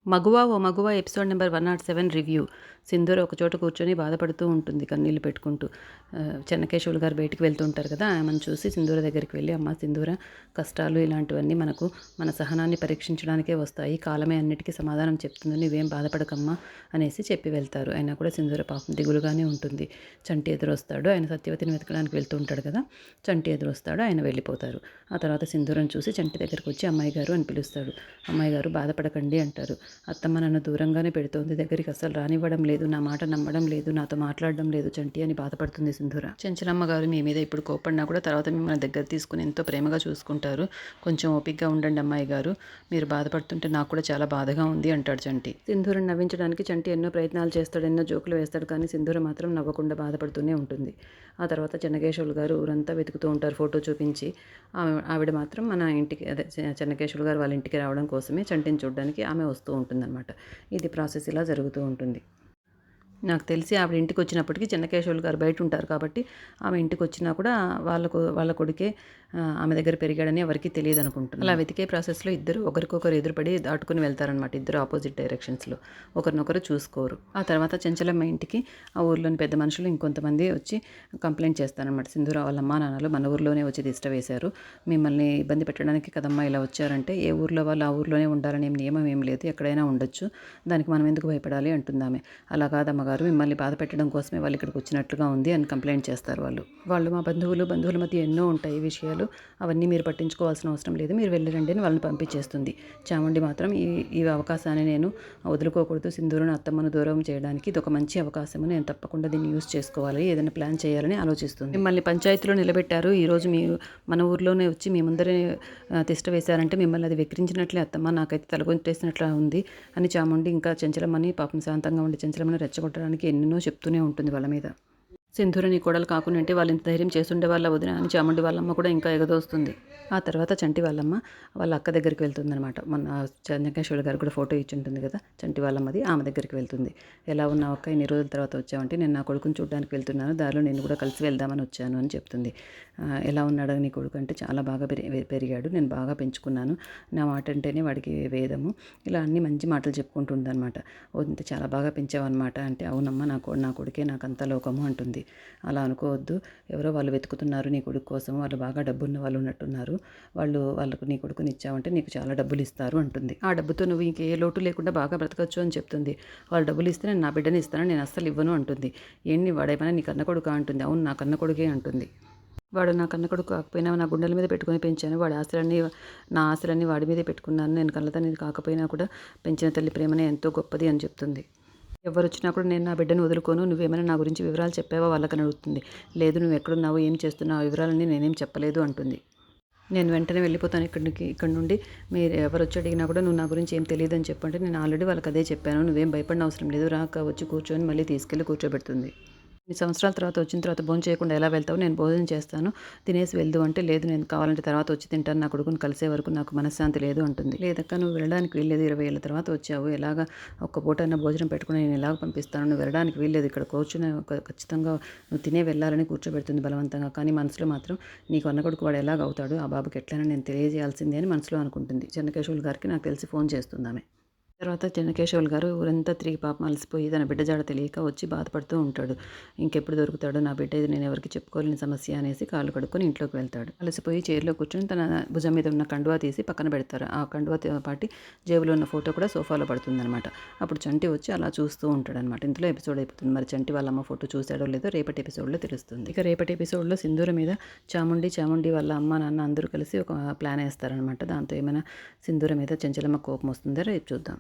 మగువా ఓ మగువా episode number 107 review. సింధూర ఒకచోట కూర్చొని బాధపడుతూ ఉంటుంది కన్నీళ్లు పెట్టుకుంటూ. చెన్నకేశవులు గారు బయటికి వెళ్తూ ఉంటారు కదా, ఆమెను చూసి సింధూర దగ్గరికి వెళ్ళి, అమ్మ సింధూర, కష్టాలు ఇలాంటివన్నీ మనకు మన సహనాన్ని పరీక్షించడానికే వస్తాయి, కాలమే అన్నిటికీ సమాధానం చెప్తుంది, నువ్వేం బాధపడకమ్మా అనేసి చెప్పి వెళ్తారు. అయినా కూడా సింధూర పాపం దిగులుగానే ఉంటుంది. చంటి ఎదురొస్తాడు. ఆయన సత్యవతిని వెతకడానికి వెళ్తూ ఉంటాడు కదా, చంటి ఎదురొస్తాడు. ఆయన వెళ్ళిపోతారు. ఆ తర్వాత సింధూరను చూసి చంటి దగ్గరికి వచ్చి అమ్మాయి గారు అని పిలుస్తాడు. అమ్మాయి గారు బాధపడకండి అంటారు. అత్తమ్మ నన్ను దూరంగానే పెడుతోంది, దగ్గరికి అస్సలు రానివ్వడం లేదు, నా మాట నమ్మడం లేదు, నాతో మాట్లాడడం లేదు చంటి అని బాధపడుతుంది సింధూర. చెంచలమ్మ గారు మీ మీద ఇప్పుడు కోపడినా కూడా తర్వాత మిమ్మల్ని దగ్గర తీసుకుని ఎంతో ప్రేమగా చూసుకుంటారు. కొంచెం ఓపికగా ఉండండి అమ్మాయి గారు, మీరు బాధపడుతుంటే నాకు కూడా చాలా బాధగా ఉంది అంటాడు చంటి. సింధూరను నవ్వించడానికి చంటి ఎన్నో ప్రయత్నాలు చేస్తాడు, ఎన్నో జోకులు వేస్తాడు, కానీ సింధూర మాత్రం నవ్వకుండా బాధపడుతూనే ఉంటుంది. ఆ తర్వాత చెన్నకేశవులు గారు ఊరంతా వెతుకుతూ ఉంటారు ఫోటో చూపించి. ఆవిడ మాత్రం మన ఇంటికి, అదే చెన్నకేశవులు గారు వాళ్ళ ఇంటికి రావడం కోసమే చంటిని చూడడానికి ఆమె వస్తూ ఉంటుందన్నమాట. ఇది ప్రాసెస్ ఇలా జరుగుతూ ఉంటుంది. నాకు తెలిసి ఆవిడ ఇంటికి వచ్చినప్పటికీ చెన్నకేశవులు గారు బయట ఉంటారు కాబట్టి ఆమె ఇంటికి వచ్చినా కూడా వాళ్ళ కొడుకే ఆమె దగ్గర పెరిగాడని ఎవరికీ తెలియదు అనుకుంటున్నాను. అలా వెతికే ప్రాసెస్లో ఇద్దరు ఒకరికొకరు ఎదురుపడి దాటుకుని వెళ్తారనమాట. ఇద్దరు ఆపోజిట్ డైరెక్షన్స్లో ఒకరినొకరు చూసుకోరు. ఆ తర్వాత చెంచలమ్మ ఇంటికి ఆ ఊర్లోని పెద్ద మనుషులు ఇంకొంతమంది వచ్చి కంప్లైంట్ చేస్తారనమాట. సింధూర వాళ్ళ అమ్మా నాన్నలు మన ఊర్లోనే వచ్చి తిష్ట వేశారు, మిమ్మల్ని ఇబ్బంది పెట్టడానికి కదమ్మా ఇలా వచ్చారంటే, ఏ ఊర్లో వాళ్ళు ఆ ఊర్లోనే ఉండాలని ఏం నియమం ఏం లేదు, ఎక్కడైనా ఉండొచ్చు, దానికి మనం ఎందుకు భయపడాలి అంటుందామె. అలా కాదమ్మగారు, మిమ్మల్ని బాధ పెట్టడం కోసమే వాళ్ళు ఇక్కడికి వచ్చినట్లుగా ఉంది అని కంప్లైంట్ చేస్తారు వాళ్ళు మా బంధువుల మధ్య ఎన్నో ఉంటాయి విషయాలు, అవన్నీ మీరు పట్టించుకోవాల్సిన అవసరం లేదు, మీరు వెళ్ళరండి అని వాళ్ళని పంపించేస్తుంది. చాముండి మాత్రం ఈ అవకాశాన్ని నేను వదులుకోకూడదు, సింధూరును అత్తమ్మను దూరం చేయడానికి ఇది ఒక మంచి అవకాశము, నేను తప్పకుండా దీన్ని యూజ్ చేసుకోవాలి, ఏదైనా ప్లాన్ చేయాలని ఆలోచిస్తుంది. మిమ్మల్ని పంచాయతీలో నిలబెట్టారు, ఈరోజు మన ఊర్లోనే వచ్చి మీ ముందరే తిష్ట వేశారంటే మిమ్మల్ని అది వెక్కిరించినట్లే అత్తమ్మ, నాకైతే తలగొంటేసినట్లా ఉంది అని చాముండి ఇంకా చెంచలమ్మని, పాపం శాంతంగా ఉండి చెంచలమ్మని రెచ్చగొట్టడానికి ఎన్నెన్నో చెప్తూనే ఉంటుంది వాళ్ళ మీద. సింధూర నీ కోడలు కాకుండా అంటే వాళ్ళు ఇంత ధైర్యం చేస్తుండే వాళ్ళ వదిన అని చాముండి వాళ్ళమ్మ కూడా ఇంకా ఎగదోస్తుంది. ఆ తర్వాత చంటి వాళ్ళమ్మ వాళ్ళ అక్క దగ్గరికి వెళ్తుందనమాట. మన చెన్నకేశవులు గారు కూడా ఫోటో ఇచ్చి ఉంటుంది కదా చంటి వాళ్ళమ్మది, ఆమె దగ్గరికి వెళ్తుంది. ఎలా ఉన్నావు అక్క, ఇన్ని రోజుల తర్వాత వచ్చావంటే, నేను నా కొడుకుని చూడడానికి వెళ్తున్నాను, దారిలో నేను కూడా కలిసి వెళ్దామని వచ్చాను అని చెప్తుంది. ఎలా ఉన్నాడు నీ కొడుకు అంటే, చాలా బాగా పెరిగాడు, నేను బాగా పెంచుకున్నాను, నా మాట అంటేనే వాడికి వేదము, ఇలా అన్ని మంచి మాటలు చెప్పుకుంటుంది అనమాట. ఇంత చాలా బాగా పెంచావన్నమాట అంటే, అవునమ్మా నా కొడుకే నాకు అంత లోకము అంటుంది. అలా అనుకోవద్దు, ఎవరో వాళ్ళు వెతుకుతున్నారు నీ కొడుకు కోసం, వాళ్ళు బాగా డబ్బున్న వాళ్ళు ఉన్నట్టున్నారు, వాళ్ళకు నీ కొడుకుని ఇచ్చావంటే నీకు చాలా డబ్బులు ఇస్తారు అంటుంది. ఆ డబ్బుతో నువ్వు ఇంకే లోటు లేకుండా బాగా బ్రతకచ్చు అని చెప్తుంది. వాళ్ళు డబ్బులు ఇస్తే నేను నా బిడ్డని ఇస్తాను, నేను అస్సలు ఇవ్వను అంటుంది. ఏంటి వాడేమైనా నీ కన్న కొడుకు అంటుంది. అవును నా కన్న కొడుకే అంటుంది. వాడు నా కన్న కొడుకు కాకపోయినా నా గుండెల మీద పెట్టుకుని పెంచాను, నా ఆశలన్నీ వాడి మీదే పెట్టుకున్నాను, నేను కళ్ళతల్లి కాకపోయినా కూడా పెంచిన తల్లి ప్రేమనే ఎంతో గొప్పది అని చెప్తుంది. ఎవరు వచ్చినా కూడా నేను నా బిడ్డను వదులుకోను, నువ్వేమైనా నా గురించి వివరాలు చెప్పావా వాళ్ళకని అడుగుతుంది. లేదు, నువ్వు ఎక్కడున్నావు, ఏం చేస్తున్నావు, ఆ వివరాలన్నీ నేనేం చెప్పలేదు అంటుంది. నేను వెంటనే వెళ్ళిపోతాను ఇక్కడ నుండి, మీరు ఎవరు వచ్చి అడిగినా కూడా నువ్వు నా గురించి ఏం తెలియదు అని చెప్పంటే, నేను ఆల్రెడీ వాళ్ళకి అదే చెప్పాను, నువ్వేం భయపడిన అవసరం లేదు, రాక వచ్చి కూర్చొని మళ్ళీ తీసుకెళ్ళి కూర్చోబెడుతుంది. ఈ సంవత్సరాల తర్వాత వచ్చిన తర్వాత భోజనం చేయకుండా ఎలా వెళ్తావు, నేను భోజనం చేస్తాను, తినేసి వెళ్దు అంటే, లేదు నేను కావాలంటే తర్వాత వచ్చి తింటాను, నా కొడుకుని కలిసే వరకు నాకు మనశ్శాంతి లేదు అంటుంది. లేదక్క నువ్వు వెళ్ళడానికి వీల్లేదు, 20 ఏళ్ళ తర్వాత వచ్చావు, ఎలాగా ఒక్క పూటైనా భోజనం పెట్టుకుని నేను ఎలాగ పంపిస్తాను, నువ్వు వెళ్ళడానికి వీల్లేదు, ఇక్కడ కూర్చుని ఖచ్చితంగా నువ్వు తినే వెళ్ళాలని కూర్చోబెడుతుంది బలవంతంగా. కానీ మనసులో మాత్రం, నీకు అన్న కొడుకు వాడు ఎలాగ అవుతాడు, ఆ బాబుకి ఎట్లయినా నేను తెలియజేయాల్సిందే అని మనసులో అనుకుంటుంది. చెన్నకేశవులు గారికి నాకు తెలిసి ఫోన్ చేస్తుంది ఆమె. తర్వాత చెన్నకేశవులు గారు ఊరంతా తిరిగి పాపం అలసిపోయి తన బిడ్డ జాడ తెలియక వచ్చి బాధపడుతూ ఉంటాడు. ఇంకెప్పుడు దొరుకుతాడు నా బిడ్డ, ఇది నేను ఎవరికి చెప్పుకోలేని సమస్య అనేసి కాళ్ళు కడుక్కొని ఇంట్లోకి వెళ్తాడు. అలసిపోయి చైర్లో కూర్చొని తన భుజం మీద ఉన్న కండువా తీసి పక్కన పెడతారు. ఆ కండువా పాటి జేబులో ఉన్న ఫోటో కూడా సోఫాలో పడుతుందన్నమాట. అప్పుడు చంటి వచ్చి అలా చూస్తూ ఉంటాడనమాట. ఇందులో ఎపిసోడ్ అయిపోతుంది. మరి చంటి వాళ్ళ అమ్మ ఫోటో చూశాడో లేదో రేపటి ఎపిసోడ్లో తెలుస్తుంది. ఇక రేపటి ఎపిసోడ్లో సింధూర మీద చాముండి వాళ్ళ అమ్మ నాన్న అందరూ కలిసి ఒక ప్లాన్ వేస్తారనమాట. దాంతో ఏమైనా సింధూర మీద చెంచలమ్మ కోపం వస్తుందో రేపు చూద్దాం.